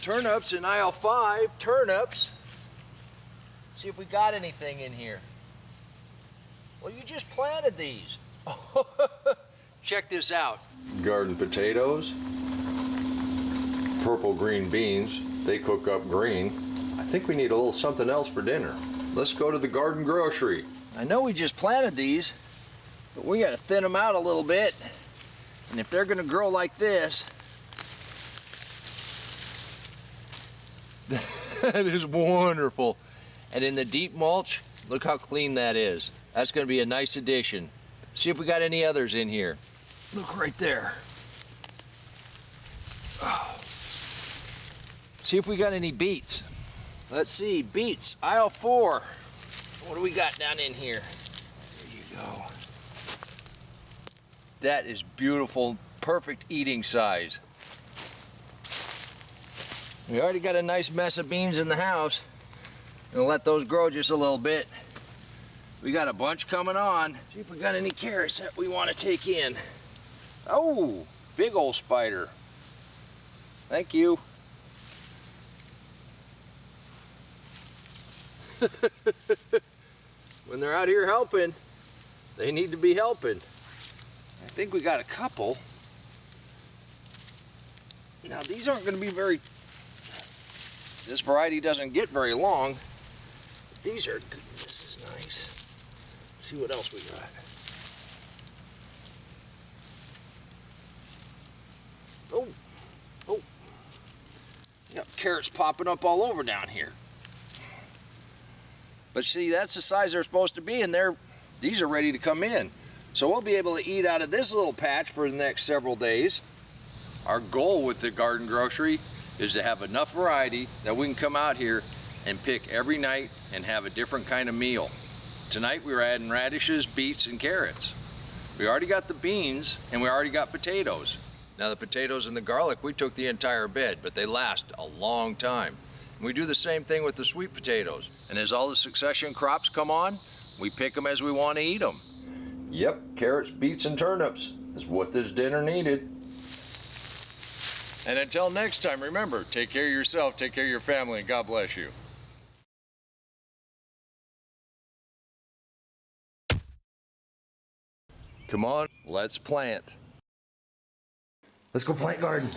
Turnips in aisle 5, turnips. Let's see if we got anything in here. Well, you just planted these. Check this out. Garden potatoes, purple green beans. They cook up green. I think we need a little something else for dinner. Let's go to the garden grocery. I know we just planted these, but we gotta thin them out a little bit. And if they're gonna grow like this, that is wonderful. And in the deep mulch, look how clean that is. That's gonna be a nice addition. See if we got any others in here. Look right there. Oh. See if we got any beets. Let's see, beets, aisle 4. What do we got down in here? There you go. That is beautiful, perfect eating size. We already got a nice mess of beans in the house. Gonna let those grow just a little bit. We got a bunch coming on. See if we got any carrots that we want to take in. Oh, big old spider. Thank you. When they're out here helping, they need to be helping. I think we got a couple. Now these aren't going to be very, this variety doesn't get very long. These are good. This is nice. Let's see what else we got. Oh, we got carrots popping up all over down here. But see, that's the size they're supposed to be, and these are ready to come in. So we'll be able to eat out of this little patch for the next several days. Our goal with the garden grocery is to have enough variety that we can come out here and pick every night and have a different kind of meal. Tonight we were adding radishes, beets, and carrots. We already got the beans, and we already got potatoes. Now the potatoes and the garlic, we took the entire bed, but they last a long time. We do the same thing with the sweet potatoes. And as all the succession crops come on, we pick them as we want to eat them. Yep, carrots, beets, and turnips is what this dinner needed. And until next time, remember, take care of yourself, take care of your family, and God bless you. Come on, let's plant. Let's go plant garden.